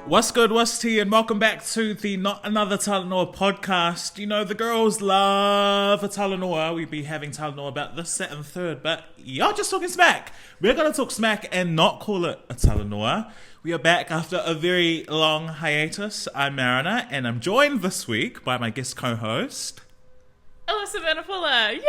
What's good, what's tea, and welcome back to the Not Another Talanoa podcast. You know, the girls love a Talanoa. We be having Talanoa about this, that, and third, but y'all just talking smack. We're going to talk smack and not call it a Talanoa. We are back after a very long hiatus. I'm Marina, and I'm joined this week by my guest co-host, Alyssa Burnapola. Yay!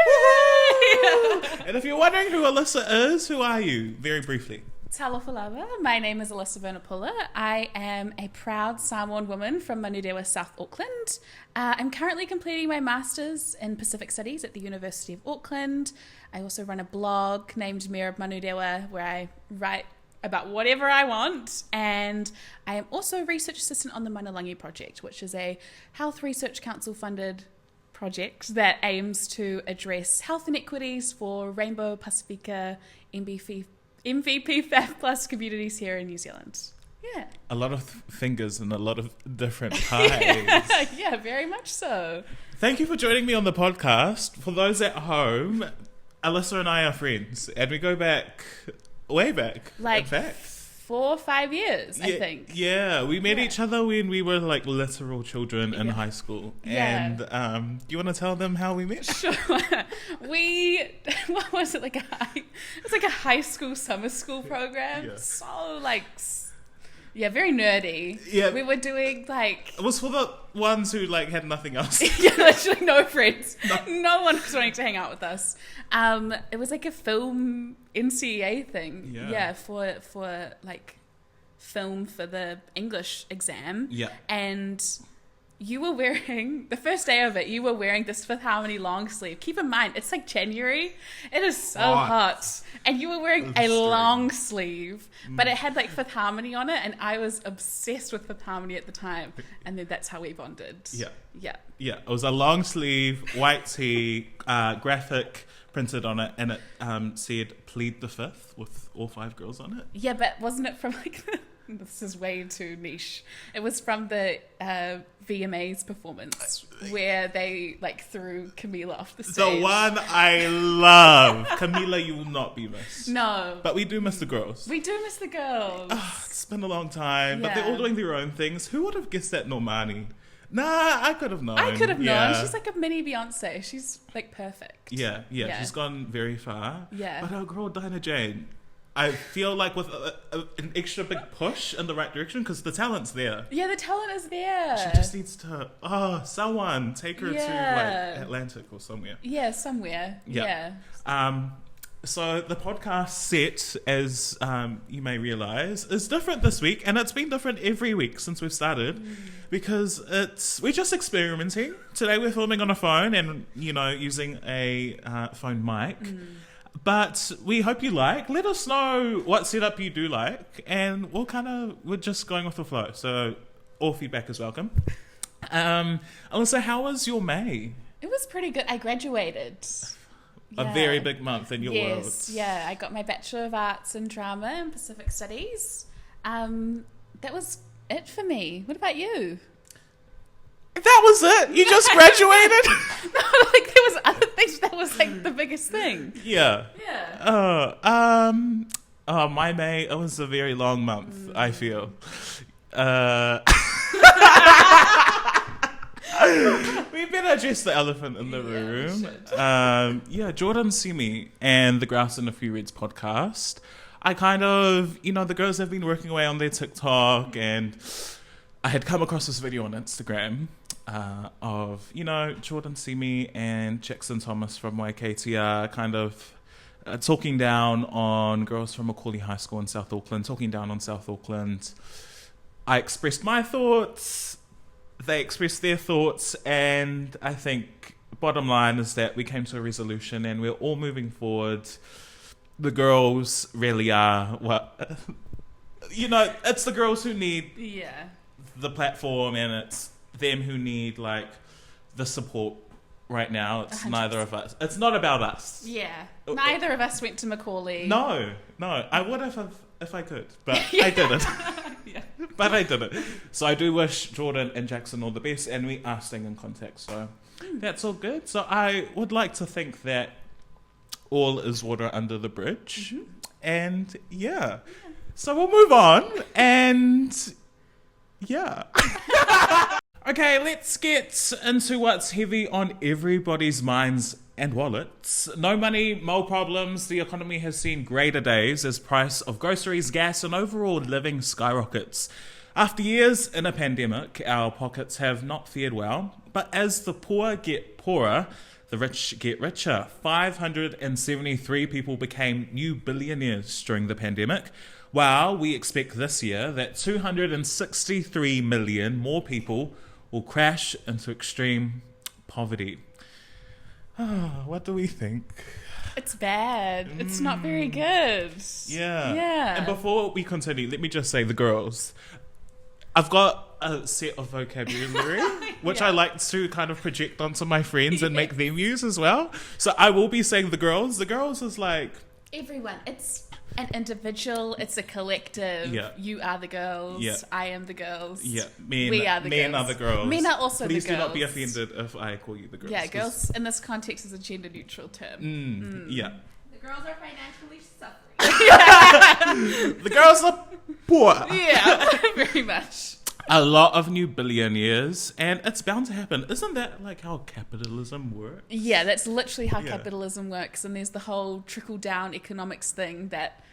And if you're wondering who Alyssa is, who are you? Very briefly. Talofalava. My name is Alyssa Burnapola. I am a proud Samoan woman from Manurewa, South Auckland. I'm currently completing my Masters in Pacific Studies at the University of Auckland. I also run a blog named Mayor of Manurewa where I write about whatever I want. And I am also a research assistant on the Manalangi Project, which is a Health Research Council funded project that aims to address health inequities for Rainbow, Pacifica, MVP 5+ communities here in New Zealand. Yeah. A lot of fingers and a lot of different pies. Yeah, very much so. Thank you for joining me on the podcast. For those at home, Alyssa and I are friends, and we go back, way back. Like in fact. 4 or 5 years, I think. Yeah, we met each other when we were like literal children in high school. Yeah. And do you want to tell them how we met? Sure. What was it, it's like a high school summer school program. Yeah. So very nerdy. Yeah. We were doing It was for the ones who had nothing else. yeah, literally no friends. No one was wanting to hang out with us. It was like a film NCEA thing. Yeah. For film for the English exam. Yeah. And you were wearing, the first day of it, you were wearing this Fifth Harmony long sleeve. Keep in mind, it's like January. It is so hot. And you were wearing a long sleeve, but it had Fifth Harmony on it, and I was obsessed with Fifth Harmony at the time. And then that's how we bonded. Yeah. Yeah. Yeah, it was a long sleeve, white tee, graphic printed on it, and it said "Plead the Fifth" with all 5 girls on it. Yeah, but wasn't it from this is way too niche. It was from the VMA's performance where they threw Camila off the stage. The one I love. Camila, you will not be missed. No. But we do miss the girls. We do miss the girls. It's been a long time, but they're Yeah. all doing their own things. Who would have guessed that Normani? Nah, I could have known. I could have known. Yeah. She's like a mini Beyonce. She's perfect. Yeah, she's gone very far. Yeah. But our girl Dinah Jane, I feel with an extra big push in the right direction because the talent's there. Yeah, the talent is there. She just needs to, someone take her to Atlantic or somewhere. Yeah, somewhere. Yeah. So the podcast set, as you may realise, is different this week, and it's been different every week since we've started because we're just experimenting. Today we're filming on a phone and using a phone mic. But we hope you let us know what setup you do like, and we're just going with the flow. So all feedback is welcome. Alyssa, how was your May? It was pretty good. I graduated. A very big month in your world. Yes, yeah. I got my Bachelor of Arts in Drama and Pacific Studies. That was it for me. What about you? That was it? You just graduated? No, there was other things. That was the biggest thing. Yeah. Yeah. My May, it was a very long month, I feel. We better address the elephant in the room. Jordan Simi and the Grass and a Few Reds podcast. I the girls have been working away on their TikTok, and I had come across this video on Instagram of, Jordan Simi and Jackson Thomas from YKTR talking down on girls from Macaulay High School in South Auckland, talking down on South Auckland. I expressed my thoughts. They expressed their thoughts, and I think bottom line is that we came to a resolution and we're all moving forward. The girls really are it's the girls who need the platform, and it's them who need the support right now. It's 100%. Neither of us. It's not about us. Yeah. Neither of us went to Macaulay. No. I would have if I could, but I didn't. Yeah. But I didn't. So I do wish Jordan and Jackson all the best, and we are staying in contact, so that's all good. So I would like to think that all is water under the bridge. And so we'll move on, and Yeah. Okay, let's get into what's heavy on everybody's minds and wallets. No money, more problems. The economy has seen greater days as price of groceries, gas, and overall living skyrockets. After years in a pandemic, our pockets have not fared well. But as the poor get poorer, the rich get richer. 573 people became new billionaires during the pandemic, while we expect this year that 263 million more people will crash into extreme poverty. What do we think? It's bad. It's not very good. Yeah. And before we continue, let me just say, the girls, I've got a set of vocabulary which I like to kind of project onto my friends and make them use as well. So I will be saying the girls. The girls is like... everyone. It's an individual. It's a collective. Yeah. You are the girls. Yeah. I am the girls. Yeah. We are the men girls. are the girls. Men are also Please the girls. do not be offended if I call you the girls. Yeah, girls in this context is a gender neutral term. Yeah. The girls are financially suffering. The girls are poor. Yeah, very much. A lot of new billionaires, and it's bound to happen. Isn't that like how capitalism works? Yeah, that's literally how capitalism works. And there's the whole trickle-down economics thing that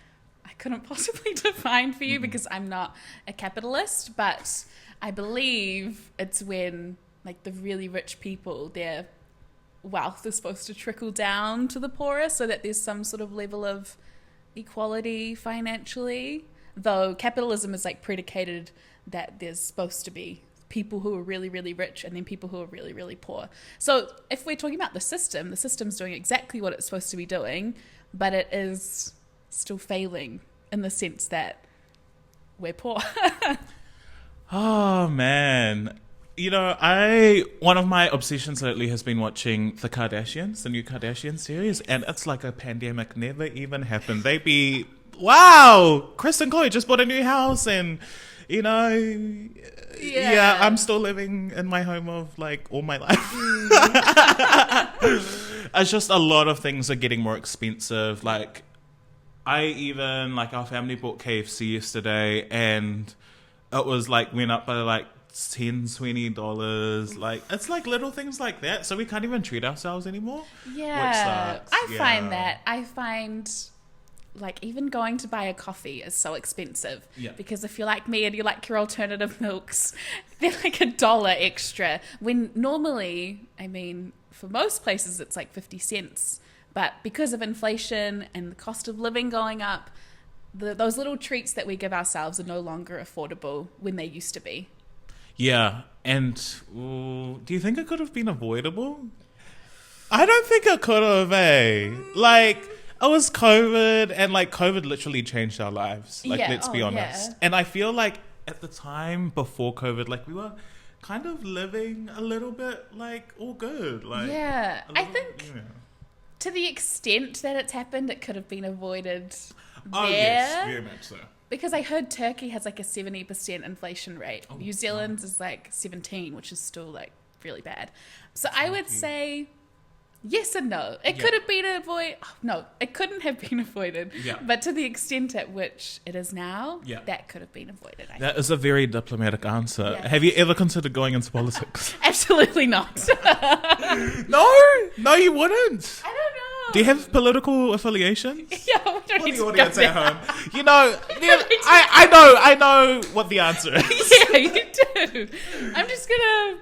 I couldn't possibly define for you because I'm not a capitalist, but I believe it's when like the really rich people, their wealth is supposed to trickle down to the poorer so that there's some sort of level of equality financially. Though capitalism is like predicated that there's supposed to be people who are really, really rich and then people who are really, really poor. So if we're talking about the system's doing exactly what it's supposed to be doing, but it is still failing in the sense that we're poor. Oh, man. You know, one of my obsessions lately has been watching The Kardashians, the new Kardashian series, and it's like a pandemic never even happened. They be, wow, Chris and Chloe just bought a new house and... you know, yeah, I'm still living in my home of like all my life. It's just a lot of things are getting more expensive. Like, our family bought KFC yesterday and it was like went up by like $10-$20. Like, it's like little things like that. So we can't even treat ourselves anymore. Yeah, which sucks. I find like even going to buy a coffee is so expensive because if you're like me and you like your alternative milks, they're like $1 extra when normally, I mean, for most places it's like 50 cents, but because of inflation and the cost of living going up, those little treats that we give ourselves are no longer affordable when they used to be. Yeah. And do you think it could have been avoidable? I don't think it could have, like, it was COVID, and like COVID literally changed our lives. Like, let's be honest. Yeah. And I feel like at the time before COVID, like we were kind of living a little bit like all good. Like, I think to the extent that it's happened, it could have been avoided. Yes, very much so. Because I heard Turkey has like a 70% inflation rate. New Zealand's is like 17, which is still like really bad. So I would say yes and no. It could have been avoided. No, it couldn't have been avoided. Yeah. But to the extent at which it is now, that could have been avoided. That is a very diplomatic answer. Yeah. Have you ever considered going into politics? Absolutely not. No, you wouldn't. I don't know. Do you have political affiliations? Yeah, we don't need the to audience go at home. You know, I know what the answer is. Yeah, you do. I'm just gonna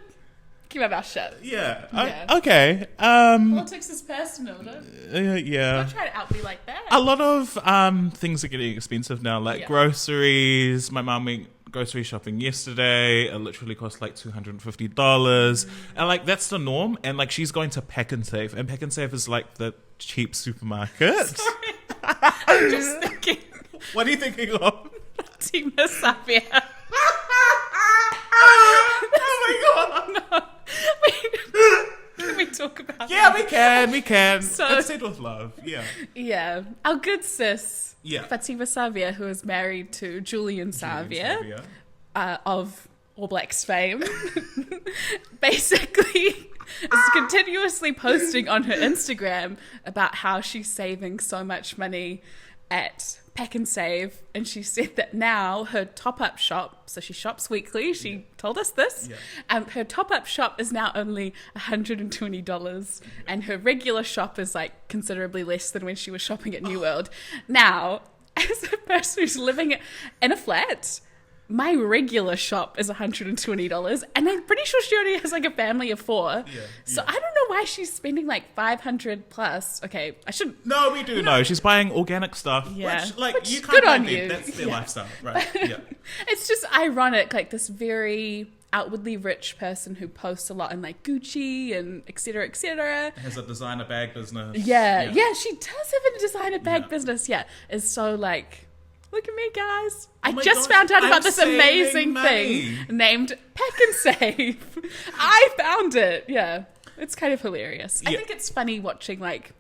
keep my mouth shut. Yeah. Okay. Politics is personal, don't yeah. Don't try to out me like that. A lot of things are getting expensive now, like groceries. My mum went grocery shopping yesterday. It literally cost like $250, and like that's the norm. And like she's going to Pack and Save, and Pack and Save is like the cheap supermarket. Sorry. I'm just thinking. What are you thinking of? Team Sabia. Oh my god! No. Can we talk about that? We can. So, it's said with love. Yeah. Our good sis, Yeah. Fatima Savia, who is married to Julian Savia, of All Blacks fame, basically is continuously posting on her Instagram about how she's saving so much money at Pack and Save, and she said that now her top-up shop, so she shops weekly, she told us this, her top-up shop is now only $120, and her regular shop is like considerably less than when she was shopping at New World. Now, as a person who's living in a flat, my regular shop is $120, and I'm pretty sure she only has like a family of 4. So I don't know why she's spending like $500 plus. Okay, I shouldn't. No, we do know. She's buying organic stuff. Yeah. Which you can't good on blame you. them. That's their lifestyle, right? Yeah. It's just ironic, like this very outwardly rich person who posts a lot in like Gucci and et cetera, Has a designer bag business. Yeah, she does have a designer bag business. Yeah, is so like, look at me, guys. I just found out about this amazing thing named Pack and Save. I found it. Yeah, it's kind of hilarious. I think it's funny watching like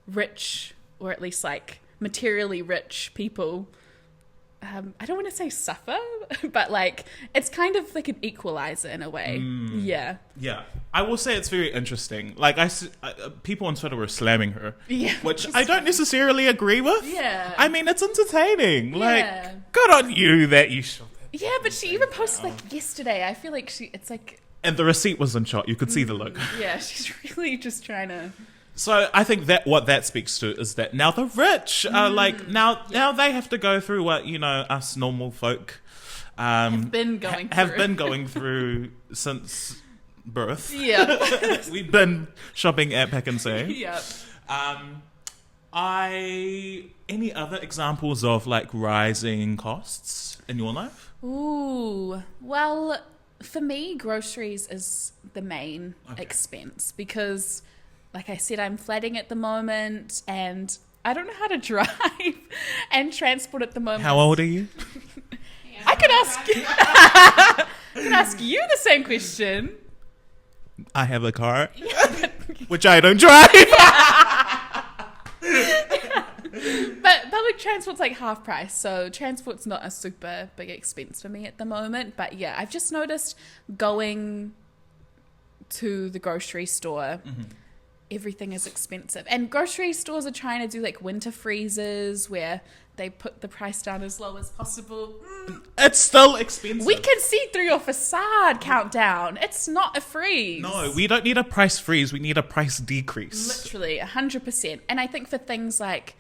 rich, or at least like materially rich people. I don't want to say suffer, but like it's kind of like an equalizer in a way. Yeah. I will say it's very interesting. Like people on Twitter were slamming her, which I don't necessarily agree with. Yeah. I mean, it's entertaining. Yeah. Like, good on you that you shot that. Yeah, but she even posted like yesterday. I feel like it's like. And the receipt was in shot. You could see the look. Yeah, she's really just trying to. So I think that what that speaks to is that now the rich are like now they have to go through what us normal folk have been going through since birth. Yeah, we've been shopping at Pack and Save. Yeah. Any other examples of like rising costs in your life? Ooh, well, for me, groceries is the main expense because. Like I said, I'm flatting at the moment and I don't know how to drive and transport at the moment. How old are you? I could ask you the same question. I have a car, which I don't drive. But public transport's like half price, so transport's not a super big expense for me at the moment. But yeah, I've just noticed going to the grocery store, everything is expensive. And grocery stores are trying to do like winter freezes where they put the price down as low as possible. It's still expensive. We can see through your facade countdown. It's not a freeze. No, we don't need a price freeze. We need a price decrease. Literally, 100%. And I think for things like,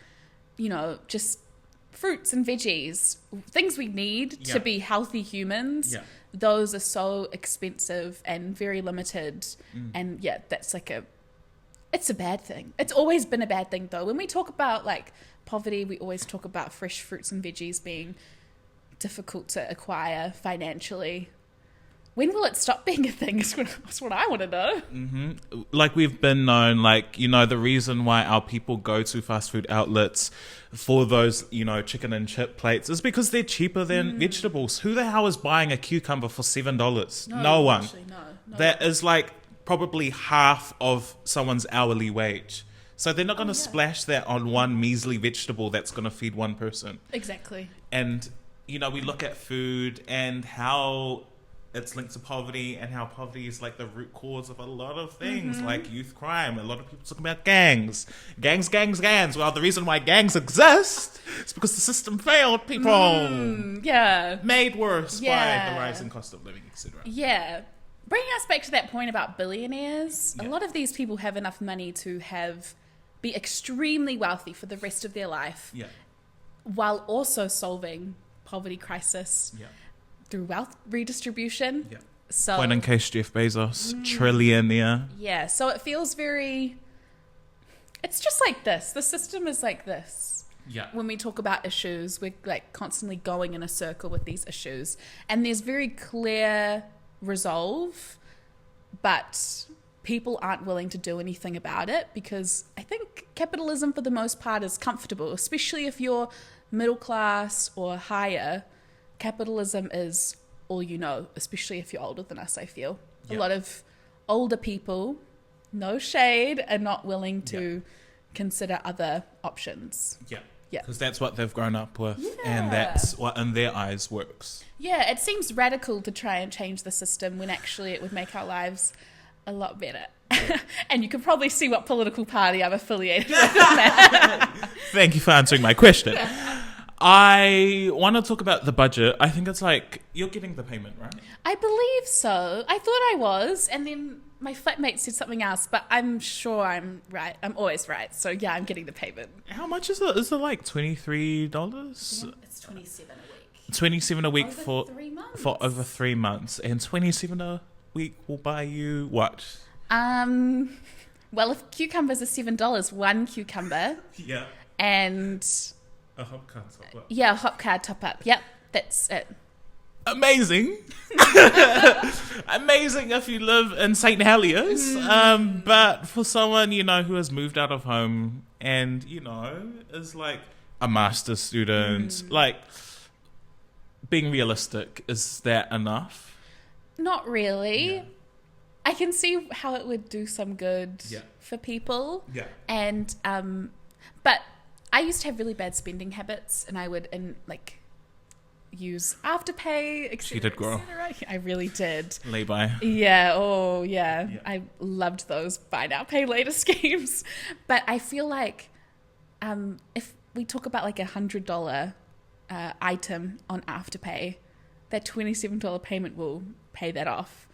just fruits and veggies, things we need to be healthy humans, those are so expensive and very limited. And that's like it's a bad thing. It's always been a bad thing, though. When we talk about like poverty, we always talk about fresh fruits and veggies being difficult to acquire financially. When will it stop being a thing? That's what I want to know. Like we've been known, the reason why our people go to fast food outlets for those, chicken and chip plates is because they're cheaper than vegetables. Who the hell is buying a cucumber for $7? No one. Actually, no. That is like probably half of someone's hourly wage. So they're not going to splash that on one measly vegetable that's going to feed one person. Exactly. And, we look at food and how it's linked to poverty and how poverty is like the root cause of a lot of things, like youth crime. A lot of people talking about gangs. Well, the reason why gangs exist is because the system failed people. Made worse by the rising cost of living, etc. Yeah. Bringing us back to that point about billionaires, a lot of these people have enough money to be extremely wealthy for the rest of their life, while also solving poverty crisis through wealth redistribution. So, point in case Jeff Bezos, trillionaire. Yeah, so it feels it's just like this. The system is like this. Yeah. When we talk about issues, we're like constantly going in a circle with these issues, and there's very clear resolve, but people aren't willing to do anything about it because I think capitalism for the most part is comfortable, especially if you're middle class or higher. Capitalism is all you know, especially if you're older than us. I feel a lot of older people, no shade, are not willing to consider other options. Because that's what they've grown up with, and that's what in their eyes works. Yeah, it seems radical to try and change the system when actually it would make our lives a lot better. And you can probably see what political party I'm affiliated with. In that. Thank you for answering my question. I want to talk about the budget. I think it's like you're getting the payment, right? I believe so. I thought I was, and then my flatmate said something else, but I'm sure I'm right. I'm always right. So yeah, I'm getting the payment. How much is it? Is it like $23? Yeah, it's 27 a week. 27 a week Over 3 months. for over 3 months, and 27 a week will buy you what? Well, if cucumbers are $7, one cucumber, Yeah, and a hop card top up. yeah, hop card top up. Yep, that's it. Amazing. Amazing if you live in St. Heliers. But for someone, who has moved out of home and, is like a master's student, like being realistic, is that enough? Not really. Yeah. I can see how it would do some good for people. Yeah. And but I used to have really bad spending habits, and I would use Afterpay, etc. She did grow. I really did. Lay-by. Yeah. Oh, yeah. I loved those buy now, pay later schemes. But I feel like if we talk about like $100 item on Afterpay, that $27 payment will pay that off.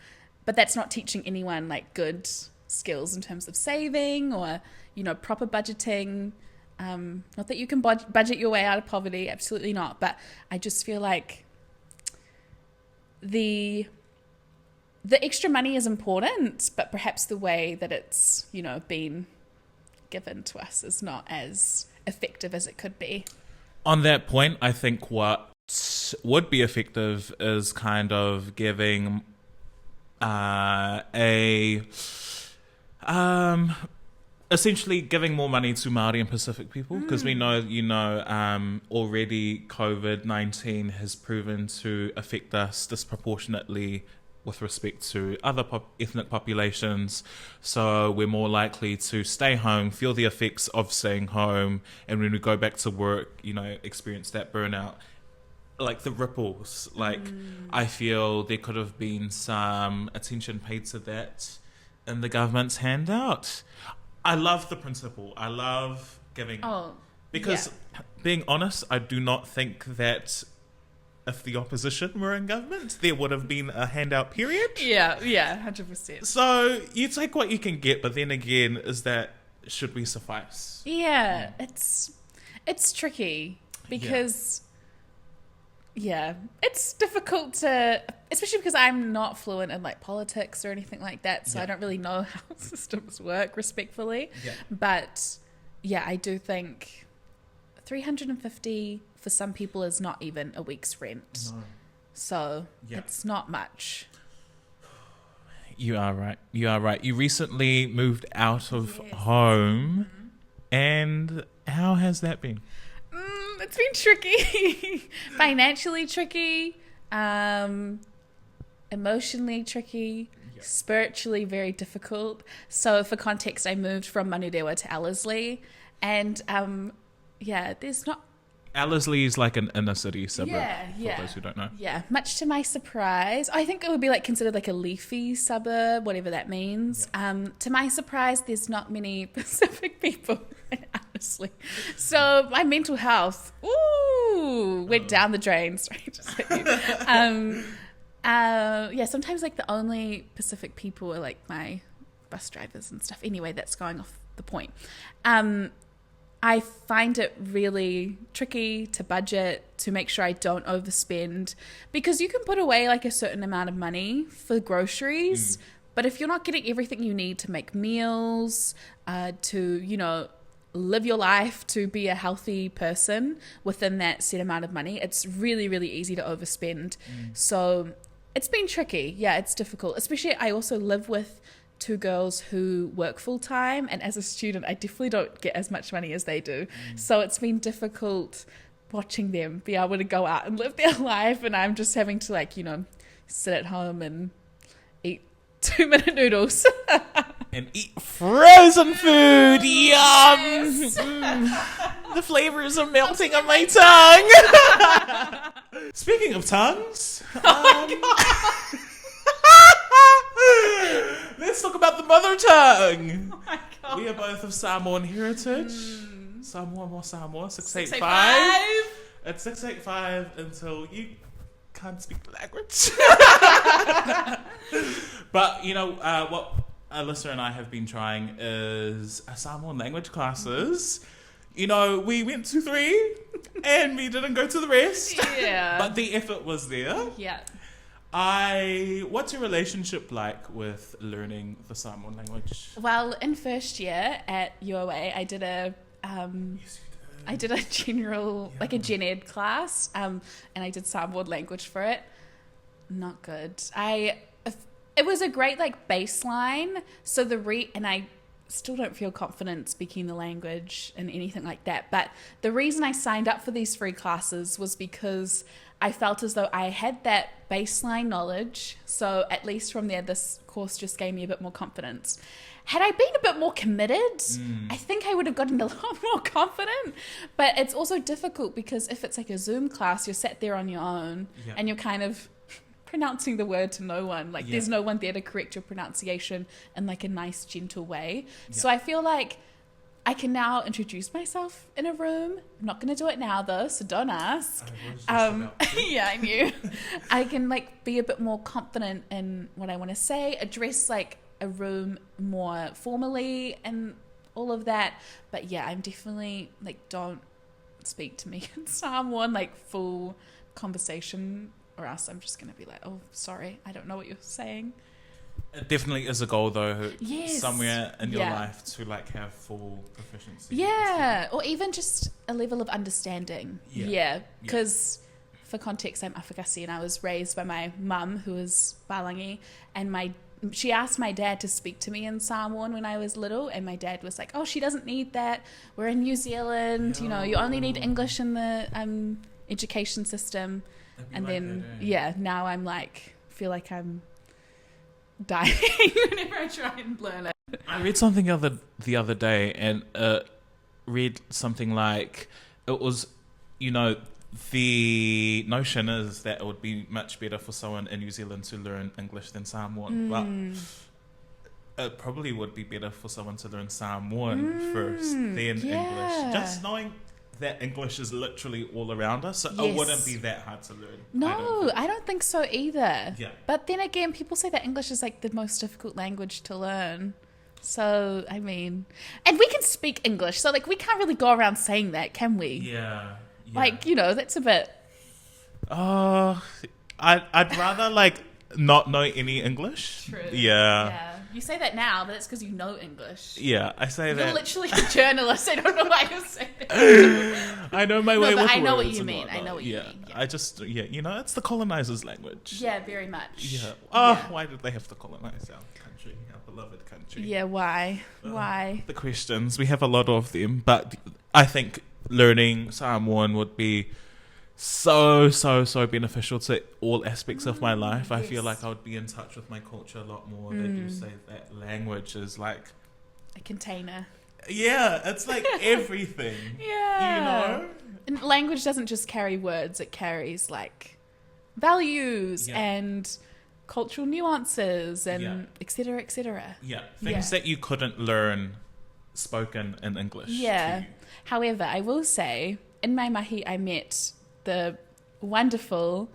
But that's not teaching anyone like good skills in terms of saving or, proper budgeting. Not that you can budget your way out of poverty, absolutely not. But I just feel like the extra money is important, but perhaps the way that it's, been given to us is not as effective as it could be. On that point, I think what would be effective is kind of giving essentially giving more money to Māori and Pacific people, because we know, already COVID-19 has proven to affect us disproportionately with respect to other ethnic populations. So we're more likely to stay home, feel the effects of staying home, and when we go back to work, experience that burnout. Like the ripples, I feel there could have been some attention paid to that in the government's handout. I love the principle. I love giving. Because, being honest, I do not think that if the opposition were in government, there would have been a handout period. Yeah, 100%. So you take what you can get, but then again, should we suffice? Yeah, it's tricky because... Yeah, it's difficult to, especially because I'm not fluent in politics or anything like that, so I don't really know how systems work, respectfully. Yeah. But yeah, I do think $350 for some people is not even a week's rent. No. So it's not much. You are right. You recently moved out of home, and how has that been? It's been tricky. Financially tricky, emotionally tricky, spiritually very difficult. So for context, I moved from Manurewa to Allyssa, and there's not... Allyssa is like an inner city suburb, for those who don't know. Yeah, much to my surprise. I think it would be considered a leafy suburb, whatever that means. Yeah. To my surprise, there's not many Pacific people in Allyssa. So my mental health, went down the drain. Sorry, just hit you. Sometimes the only Pacific people are my bus drivers and stuff. Anyway, that's going off the point. I find it really tricky to budget, to make sure I don't overspend, because you can put away a certain amount of money for groceries, but if you're not getting everything you need to make meals, to, live your life, to be a healthy person within that set amount of money, it's really, really easy to overspend. So it's been tricky. Yeah, it's difficult. Especially I also live with 2 girls who work full time, and as a student I definitely don't get as much money as they do. So it's been difficult watching them be able to go out and live their life, and I'm just having to sit at home and eat 2-minute noodles and eat frozen food. Yum. Yes. The flavors are melting on my tongue. Speaking of tongues, Let's talk about the mother tongue. Oh my God. We are both of Samoan heritage. Samoa, 685. It's 685 until you can't speak the language. But, you know, what Alyssa and I have been trying is Samoan language classes. You know, we went to 3 and we didn't go to the rest. Yeah. But the effort was there. Yeah. What's your relationship like with learning the Samoan language? Well, in first year at UOA, I did a general, like a gen ed class, and I did Samoan language for it. Not good. It was a great like baseline. So and I still don't feel confident speaking the language and anything like that. But the reason I signed up for these free classes was because I felt as though I had that baseline knowledge. So at least from there, this course just gave me a bit more confidence. Had I been a bit more committed, I think I would have gotten a lot more confident. But it's also difficult because if it's like a Zoom class, you're sat there on your own and you're kind of pronouncing the word to no one. Like there's no one there to correct your pronunciation in like a nice, gentle way. Yeah. So I feel like I can now introduce myself in a room. I'm not going to do it now though, so don't ask. Yeah, I knew. I can like be a bit more confident in what I want to say, address like a room more formally and all of that. But yeah, I'm definitely like, don't speak to me in Samoan, like full conversation, or else I'm just going to be like, oh, sorry, I don't know what you're saying. It definitely is a goal though, yes. somewhere in your life to like have full proficiency. Yeah, or even just a level of understanding. Yeah, because for context, I'm Afakasi and I was raised by my mum who is Balangi, and she asked my dad to speak to me in Samoan when I was little, and my dad was like, oh, she doesn't need that. We're in New Zealand, you know, you only need English in the education system. And like then, now I'm like, feel like I'm dying whenever I try and learn it. I read something the other day and read something like, it was, you know, the notion is that it would be much better for someone in New Zealand to learn English than Samoan, but it probably would be better for someone to learn Samoan first, then English. Just knowing that English is literally all around us, so it wouldn't be that hard to learn. No, I don't think so either. Yeah. But then again, people say that English is like the most difficult language to learn. So, I mean, and we can speak English, so like we can't really go around saying that, can we? Yeah. Like, you know, that's a bit... I'd rather like not know any English. True. Yeah. You say that now, but it's because you know English. Yeah, I say that. You're literally a journalist. I don't know why you say that. I know my way with words. I know what you mean. I know what you mean. I just, you know, it's the colonizers' language. Yeah, very much. Yeah. Why did they have to colonize our country, our beloved country? Yeah, why? Why? The questions. We have a lot of them, but I think learning Samoan would be so beneficial to all aspects of my life. I feel like I would be in touch with my culture a lot more. That you say that language is like a container. Yeah, it's like everything. Yeah. You know? And language doesn't just carry words, it carries like values and cultural nuances and et cetera, et cetera. Yeah. Things that you couldn't learn spoken in English. Yeah. However, I will say, in my mahi, I met the wonderful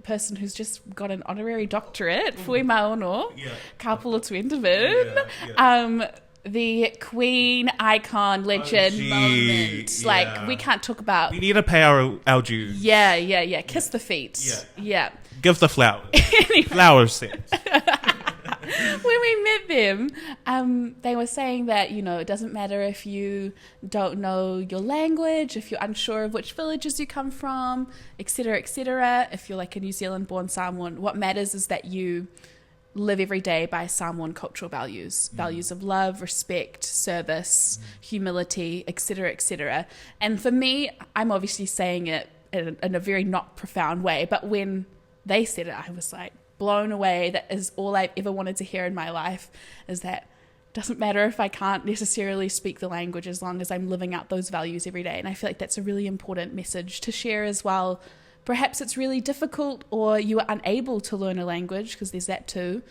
person who's just got an honorary doctorate, Fui Maono, Kapolo Twendevin, the queen, icon, legend moment. Like, we can't talk about... We need to pay our dues. Yeah. Kiss the feet. Yeah. Give the flowers. Flowers set. When we met them, they were saying that, you know, it doesn't matter if you don't know your language, if you're unsure of which villages you come from, etc., etc. If you're like a New Zealand-born Samoan, what matters is that you live every day by Samoan cultural values, values of love, respect, service, humility, etc., etc. And for me, I'm obviously saying it in a very not profound way, but when they said it, I was like, blown away. That is all I've ever wanted to hear in my life, is that it doesn't matter if I can't necessarily speak the language as long as I'm living out those values every day. And I feel like that's a really important message to share as well. Perhaps it's really difficult or you are unable to learn a language, because there's that too.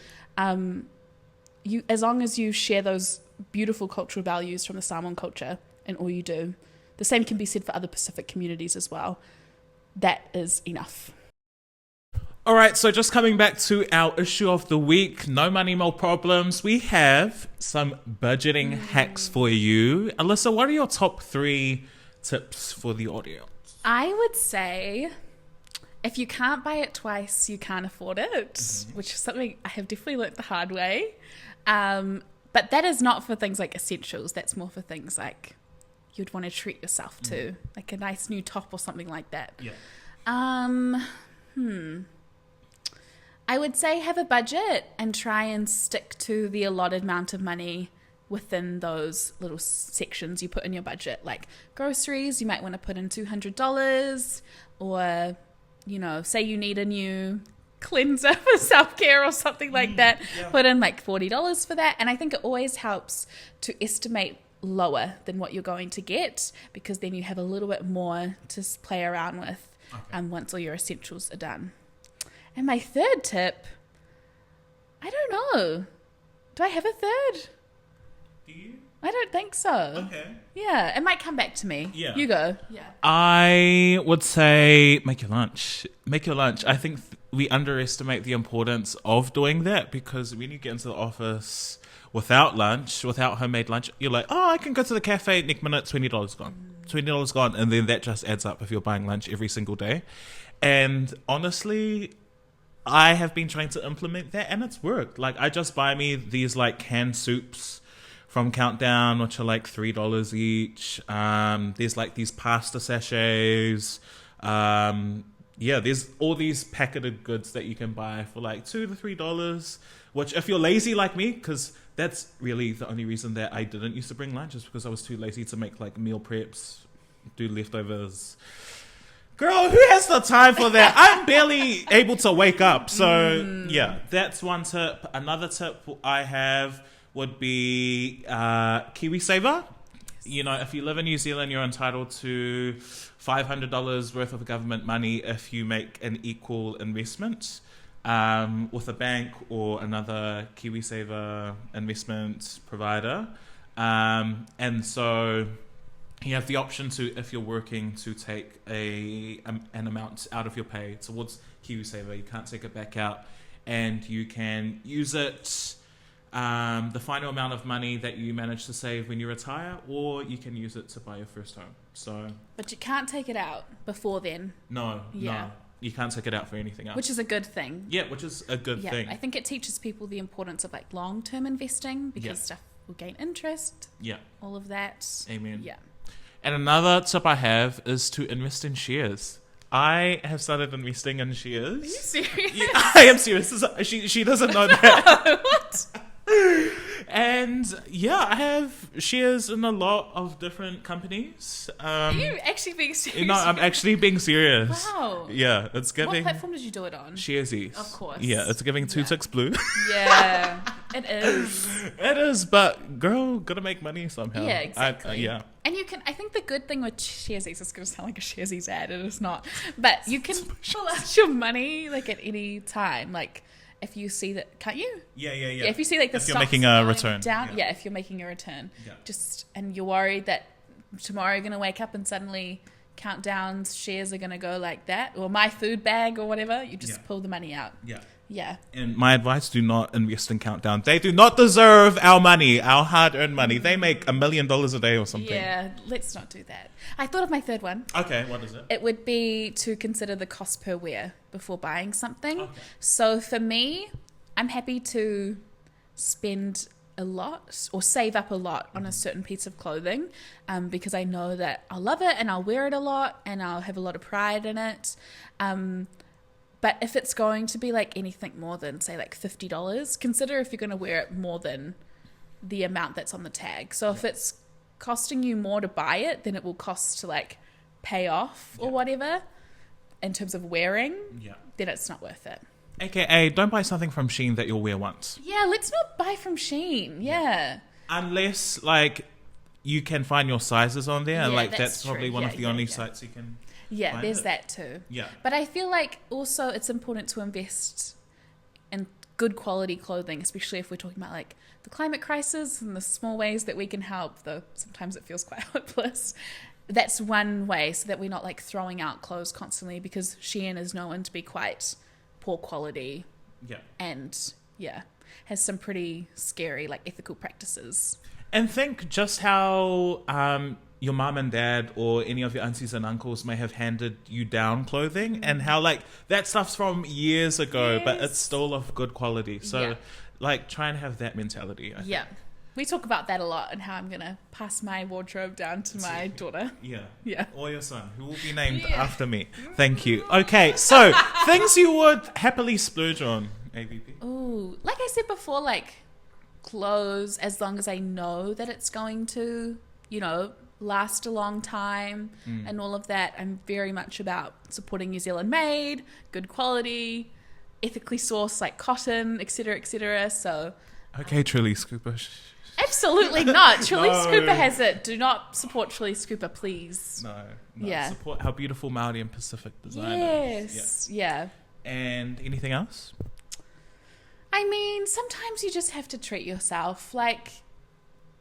as long as you share those beautiful cultural values from the Samoan culture in all you do, the same can be said for other Pacific communities as well. That is enough. All right, so just coming back to our issue of the week, no money, more problems. We have some budgeting hacks for you. Alyssa, what are your top 3 tips for the audience? I would say if you can't buy it twice, you can't afford it, which is something I have definitely learnt the hard way. But that is not for things like essentials. That's more for things like you'd want to treat yourself to, like a nice new top or something like that. Yeah. I would say have a budget and try and stick to the allotted amount of money within those little sections you put in your budget. Like groceries, you might want to put in $200, or, say you need a new cleanser for self-care or something like that. Yeah. Put in like $40 for that. And I think it always helps to estimate lower than what you're going to get, because then you have a little bit more to play around with once all your essentials are done. And my third tip, I don't know. Do I have a third? Do you? I don't think so. Okay. Yeah, it might come back to me. Yeah. You go. Yeah. I would say make your lunch. Make your lunch. I think we underestimate the importance of doing that, because when you get into the office without lunch, without homemade lunch, you're like, I can go to the cafe, next minute, $20 gone. $20 gone. And then that just adds up if you're buying lunch every single day. And honestly, I have been trying to implement that, and it's worked. Like, I just buy me these like canned soups from Countdown, which are like $3 each. There's like these pasta sachets. There's all these packeted goods that you can buy for like $2 to $3, which if you're lazy like me, because that's really the only reason that I didn't used to bring lunch, is because I was too lazy to make like meal preps, do leftovers. Girl, who has the time for that? I'm barely able to wake up. So, yeah, that's one tip. Another tip I have would be KiwiSaver. If you live in New Zealand, you're entitled to $500 worth of government money if you make an equal investment with a bank or another KiwiSaver investment provider. And so you have the option to, if you're working, to take an amount out of your pay towards KiwiSaver. You can't take it back out, and you can use it, the final amount of money that you manage to save when you retire, or you can use it to buy your first home. But you can't take it out before then. No. You can't take it out for anything else. Which is a good thing. Yeah, which is a good thing. I think it teaches people the importance of like long-term investing, because stuff will gain interest. Yeah. All of that. Amen. Yeah. And another tip I have is to invest in shares. I have started investing in shares. Are you serious? Yeah, I am serious. She doesn't know that. What? And I have shares in a lot of different companies. Are you actually being serious? No, I'm actually being serious. Wow. Yeah, it's giving. What platform did you do it on? Sharesies. Of course. Yeah, it's giving 2 ticks blue. Yeah, it is. It is, but girl, gotta make money somehow. Yeah, exactly. Yeah. And you can, I think the good thing with Sharesies, it's going to sound like a Sharesies ad, it is not, but you can pull out your money like at any time. Like, if you see that, can't you? Yeah. If you see like the if you're making a return down, if you're making a return, and you're worried that tomorrow you're going to wake up and suddenly Countdown's shares are going to go like that, or My Food Bag or whatever, you just pull the money out. Yeah. And my advice, do not invest in Countdown. They do not deserve our money, our hard-earned money. They make $1 million a day or something. Yeah, let's not do that. I thought of my third one. Okay, what is it? It would be to consider the cost per wear before buying something. Okay. So for me, I'm happy to spend a lot or save up a lot on a certain piece of clothing, because I know that I'll love it and I'll wear it a lot and I'll have a lot of pride in it. But if it's going to be like anything more than, say, like $50, consider if you're going to wear it more than the amount that's on the tag. So if it's costing you more to buy it than it will cost to like pay off or whatever in terms of wearing, then it's not worth it. AKA, don't buy something from Shein that you'll wear once. Yeah, let's not buy from Shein. Yeah. Unless like you can find your sizes on there, and like that's probably one of the only sites you can. Yeah, find there's it. that too. Yeah. But I feel like also it's important to invest in good quality clothing, especially if we're talking about like the climate crisis and the small ways that we can help, though sometimes it feels quite hopeless. That's one way, so that we're not like throwing out clothes constantly, because Shein is known to be quite poor quality. Yeah. And has some pretty scary like ethical practices. And think just how your mum and dad or any of your aunties and uncles may have handed you down clothing, and how like that stuff's from years ago, but it's still of good quality. So like try and have that mentality. I think. We talk about that a lot, and how I'm going to pass my wardrobe down to my daughter. Yeah. Or your son, who will be named after me. Thank you. Okay, so things you would happily splurge on, AVP. Ooh, like I said before, like clothes, as long as I know that it's going to, last a long time and all of that. I'm very much about supporting New Zealand made, good quality, ethically sourced like cotton, etc., etc. So okay, Trilly Scooper. Absolutely not. Trilly Scooper has it. Do not support Trilly Scooper, please. No. Support our beautiful Maori and Pacific designers. Yes. Yeah. And anything else? I mean, sometimes you just have to treat yourself. Like,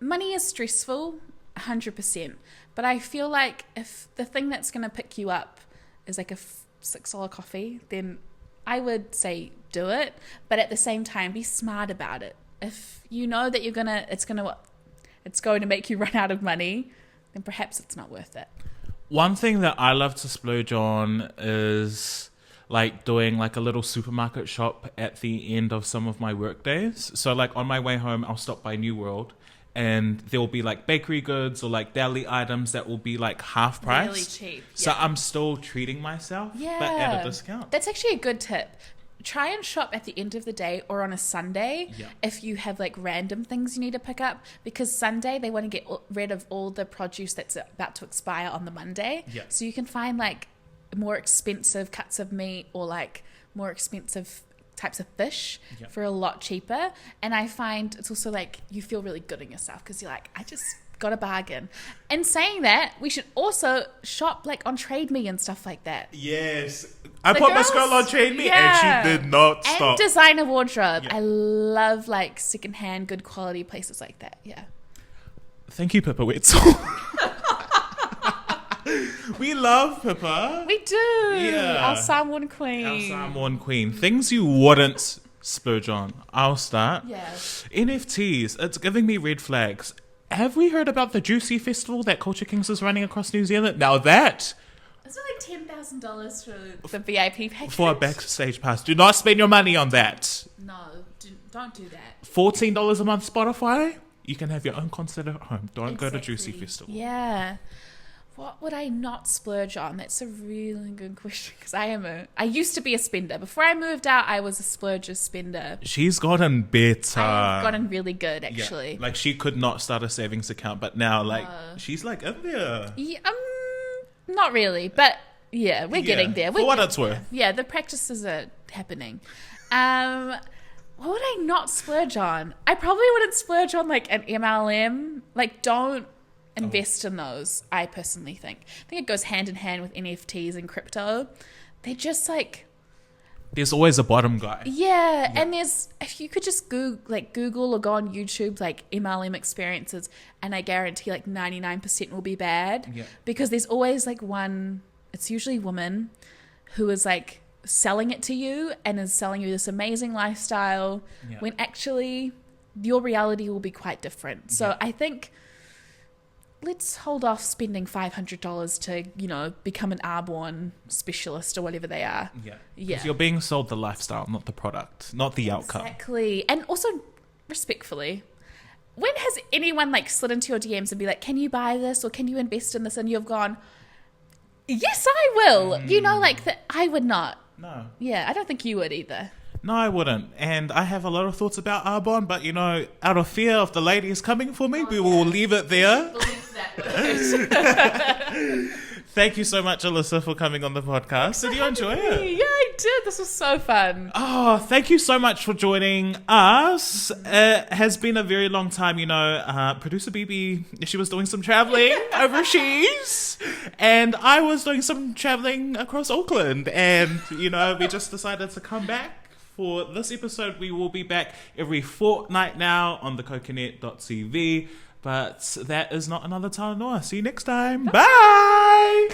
money is stressful, 100%. But I feel like if the thing that's going to pick you up is like a $6 coffee, then I would say do it. But at the same time, be smart about it. If you know that it's going to make you run out of money, then perhaps it's not worth it. One thing that I love to splurge on is like doing like a little supermarket shop at the end of some of my work days. So like on my way home, I'll stop by New World, and there will be like bakery goods or like deli items that will be like half price. Really cheap. So I'm still treating myself, but at a discount. That's actually a good tip. Try and shop at the end of the day or on a Sunday if you have like random things you need to pick up, because Sunday they want to get rid of all the produce that's about to expire on the Monday. So you can find like more expensive cuts of meat or like more expensive types of fish for a lot cheaper. And I find it's also like you feel really good in yourself because you're like, I just got a bargain. And saying that, we should also shop like on Trade Me and stuff like that. Yes. I put my girl on Trade Me and she did not stop. And designer wardrobe. I love like secondhand, good quality places like that. Yeah. Thank you, Pippa Wetzel. We love Pippa. We do. Yeah. Our Samoan queen. Our Samoan queen. Things you wouldn't splurge on. I'll start. Yeah. NFTs. It's giving me red flags. Have we heard about the Juicy Festival that Culture Kings is running across New Zealand? Now that... Is it like $10,000 for the VIP package? For a backstage pass. Do not spend your money on that. No, don't do that. $14 a month Spotify? You can have your own concert at home. Don't go to Juicy Festival. Yeah. What would I not splurge on? That's a really good question, because I used to be a spender. Before I moved out, I was a splurger spender. She's gotten better. I've gotten really good, actually. Yeah. Like, she could not start a savings account, but now, like, she's like in there. Yeah, not really, but yeah, we're getting there. For what it's worth. Yeah, the practices are happening. What would I not splurge on? I probably wouldn't splurge on like an MLM. Like, don't invest in those, I personally think. I think it goes hand in hand with NFTs and crypto. They're just like... There's always a bottom guy. Yeah, and if you could just Google or go on YouTube, like MLM experiences, and I guarantee like 99% will be bad. Yeah. Because there's always like one, it's usually woman, who is like selling it to you and is selling you this amazing lifestyle when actually your reality will be quite different. So I think... let's hold off spending $500 to, become an airborne specialist or whatever they are. Yeah. Because you're being sold the lifestyle, not the product, not the outcome. Exactly. And also, respectfully, when has anyone slid into your DMs and be like, can you buy this or can you invest in this? And you've gone, yes, I will. I would not. No. Yeah, I don't think you would either. No, I wouldn't. And I have a lot of thoughts about Arbonne, but, out of fear of the ladies coming for me, we will leave it there. Thank you so much, Alyssa, for coming on the podcast. Did you enjoy it? Yeah, I did. This was so fun. Oh, thank you so much for joining us. It has been a very long time, Producer BB, she was doing some traveling overseas, and I was doing some traveling across Auckland, and, we just decided to come back for this episode. We will be back every fortnight now on thecoconut.tv. But that is not Another Talanoa. See you next time. Bye!